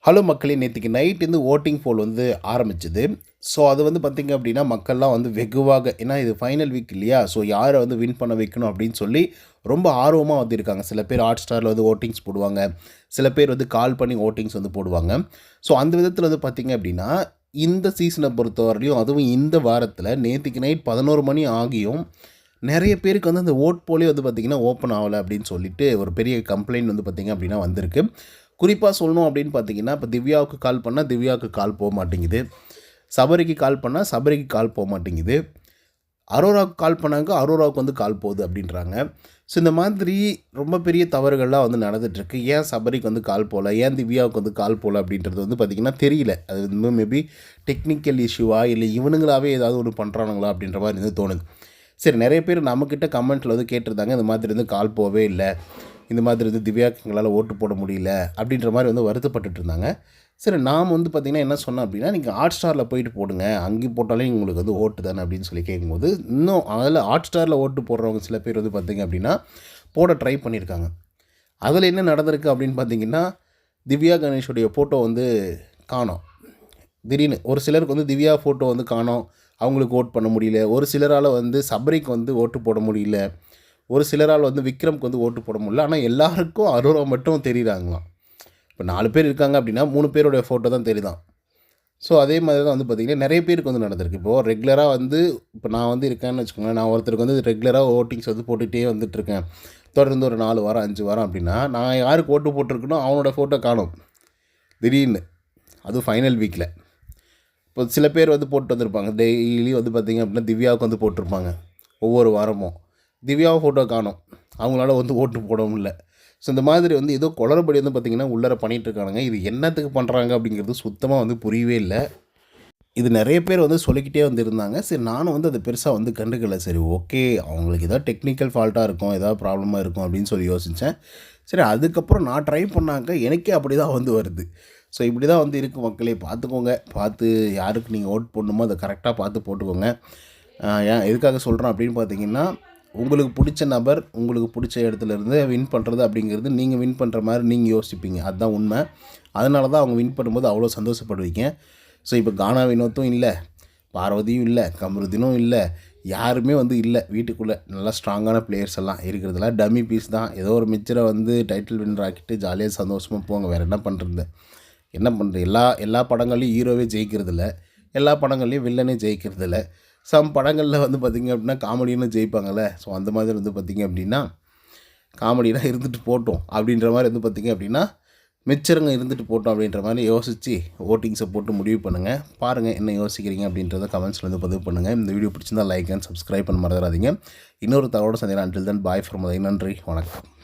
Hello மக்களே, நேற்றுக்கு night voting போல் ஆரம்பிச்சுது. ஸோ அது பார்த்திங்க அப்படின்னா மக்கள்லாம் வெகுவாக, ஏன்னா இது ஃபைனல் வீக் இல்லையா, ஸோ யாரை வின் பண்ண வைக்கணும் அப்படின்னு சொல்லி ரொம்ப ஆர்வமாக இருக்காங்க. சில பேர் ஹாட் ஸ்டாரில் ஓட்டிங்ஸ் போடுவாங்க, சில பேர் கால் பண்ணி ஓட்டிங்ஸ் போடுவாங்க. ஸோ அந்த விதத்தில் பார்த்திங்க அப்படின்னா இந்த சீசனை பொறுத்தவரையிலையும், அதுவும் இந்த வாரத்தில் நேற்றுக்கு நைட் 11 மணி ஆகியும் நிறைய பேருக்கு அந்த ஓட் போலே பார்த்திங்கன்னா ஓப்பன் ஆகலை அப்படின்னு சொல்லிட்டு ஒரு பெரிய கம்ப்ளைண்ட் பார்த்திங்க அப்படின்னா வந்திருக்கு. குறிப்பாக சொல்லணும் அப்படின்னு பார்த்தீங்கன்னா, இப்போ திவ்யாவுக்கு கால் பண்ணால் திவ்யாவுக்கு கால் போக மாட்டேங்குது, சபரிக்கு கால் பண்ணால் சபரிக்கு கால் போக மாட்டேங்குது, அரோராவுக்கு கால் பண்ணாங்க அரோராவுக்கு கால் போகுது அப்படின்றாங்க. ஸோ இந்த மாதிரி ரொம்ப பெரிய தவறுகள்லாம் நடந்துகிட்ருக்கு. ஏன் சபரிக்கு கால் போகல, ஏன் திவ்யாவுக்கு கால் போகல அப்படின்றது பார்த்திங்கன்னா தெரியல. அது மேபி டெக்னிக்கல் இஷ்யூவா இல்லை இவனுங்களாகவே ஏதாவது ஒன்று பண்ணுறானுங்களா அப்படின்ற மாதிரி தோணுது. சரி, நிறைய பேர் நம்மக்கிட்ட கமெண்ட்டில் கேட்டிருந்தாங்க, இந்த மாதிரி கால் போகவே இல்லை, இந்த மாதிரி திவ்யாவுக்கு எங்களால் ஓட்டு போட முடியல அப்படின்ற மாதிரி வருத்தப்பட்டுட்டு இருந்தாங்க. சரி, நாம் பார்த்திங்கன்னா என்ன சொன்னோம் அப்படின்னா, நீங்கள் ஹாட் ஸ்டாரில் போயிட்டு போடுங்க, அங்கே போட்டாலே உங்களுக்கு ஓட்டு தானே அப்படின்னு சொல்லி கேட்கும்போது, இன்னும் அதில் ஹாட் ஸ்டாரில் ஓட்டு போடுறவங்க சில பேர் பார்த்திங்க அப்படின்னா போட ட்ரை பண்ணியிருக்காங்க. அதில் என்ன நடந்திருக்கு அப்படின்னு பார்த்திங்கன்னா, திவ்யா கணேஷுடைய ஃபோட்டோ காணோம். திடீர்னு ஒரு சிலருக்கு திவ்யா ஃபோட்டோ காணோம், அவங்களுக்கு ஓட் பண்ண முடியல. ஒரு சிலரால் சபரிக்கு ஓட்டு போட முடியல. ஒரு சிலரால் விக்ரம்க்கு ஓட்டு போட முடியல. ஆனால் எல்லாருக்கும் அரோரா மட்டும் தெரியுறாங்களாம். இப்போ 4 பேர் இருக்காங்க அப்படின்னா 3 பேருடைய ஃபோட்டோ தான் தெரியுதான். ஸோ அதே மாதிரி தான் பார்த்திங்கன்னா நிறைய பேருக்கு நடந்திருக்கு. இப்போது ரெகுலராக இப்போ நான் இருக்கேன்னு வச்சுக்கோங்களேன், நான் ஒருத்தருக்கு ரெகுலராக ஓட்டிங்ஸ் போட்டுகிட்டே வந்துட்டுருக்கேன், தொடர்ந்து ஒரு 4 வாரம் 5 வாரம் அப்படின்னா, நான் யாருக்கு ஓட்டு போட்டிருக்கனோ அவனோட ஃபோட்டோ காணும் திடீர்னு, அதுவும் ஃபைனல் வீக்கில். இப்போ சில பேர் போட்டு வந்திருப்பாங்க, டெய்லி பார்த்திங்க அப்படின்னா திவ்யாவுக்கு போட்டிருப்பாங்க ஒவ்வொரு வாரமும், திவ்யாவை ஃபோட்டோ காணும், அவங்களால ஓட்டு போட முடியல. ஸோ இந்த மாதிரி ஏதோ குளறுபடி பார்த்திங்கன்னா உள்ளார பண்ணிகிட்ருக்கானுங்க. இது என்னத்துக்கு பண்ணுறாங்க அப்படிங்கிறது சுத்தமாக புரியவே இல்லை. இது நிறைய பேர் சொல்லிக்கிட்டே இருந்தாங்க. சரி, நானும் அது பெருசாக கண்டுக்கல. சரி, ஓகே, அவங்களுக்கு ஏதாவது டெக்னிக்கல் ஃபால்ட்டாக இருக்கும், ஏதாவது ப்ராப்ளமாக இருக்கும் அப்படின்னு சொல்லி யோசித்தேன். சரி, அதுக்கப்புறம் நான் ட்ரை பண்ணாங்க, எனக்கே அப்படி தான் வருது. ஸோ இப்படி தான் இருக்குது மக்களே, பார்த்துக்கோங்க. பார்த்து யாருக்கு நீங்கள் ஓட் போடணுமோ அதை கரெக்டாக பார்த்து போட்டுக்கோங்க. ஏன் எதுக்காக சொல்கிறேன் அப்படின்னு பார்த்தீங்கன்னா, உங்களுக்கு பிடிச்ச நபர் உங்களுக்கு பிடிச்ச இடத்துலேருந்து வின் பண்ணுறது அப்படிங்கிறது நீங்கள் வின் பண்ணுற மாதிரி நீங்கள் யோசிப்பீங்க, அதுதான் உண்மை. அதனால தான் அவங்க வின் பண்ணும்போது அவ்வளோ சந்தோஷப்படுவீங்க. ஸோ இப்போ கானா வினோத்தும் இல்லை, பார்வதியும் இல்லை, கமருதீனும் இல்லை, யாருமே இல்லை வீட்டுக்குள்ளே. நல்லா ஸ்ட்ராங்கான பிளேயர்ஸ் எல்லாம் இருக்கிறதுலாம் டம்மி பீஸ் தான். ஏதோ ஒரு மிச்சரை டைட்டில் வின்னர் ஆக்கிட்டு ஜாலியாக சந்தோஷமாக போங்க. வேறு என்ன பண்ணுறது, எல்லா படங்கள்லையும் ஹீரோவே ஜெயிக்கிறதில்ல, எல்லா படங்கள்லையும் வில்லனே ஜெயிக்கிறதில்ல. சம் படங்களில் பார்த்திங்க அப்படின்னா காமெடின்னு ஜெயிப்பாங்கள்ல. ஸோ அந்த மாதிரி பார்த்திங்க அப்படின்னா காமெடியெலாம் இருந்துட்டு போட்டோம் அப்படின்ற மாதிரி பார்த்திங்க அப்படின்னா மிச்சருங்க இருந்துட்டு போட்டோம் அப்படின்ற மாதிரி யோசித்து ஓட்டிங்ஸை போட்டு முடிவு பண்ணுங்கள். பாருங்கள் என்ன யோசிக்கிறீங்க அப்படின்றத கமெண்ட்ஸில் பதிவு பண்ணுங்கள். இந்த வீடியோ பிடிச்சிருந்தால் லைக் அண்ட் சப்ஸ்கிரைப் பண்ண மறந்துடாதீங்க. இன்னொரு தகவலோடு சந்திக்கிறேன். Until then bye from. நன்றி, வணக்கம்.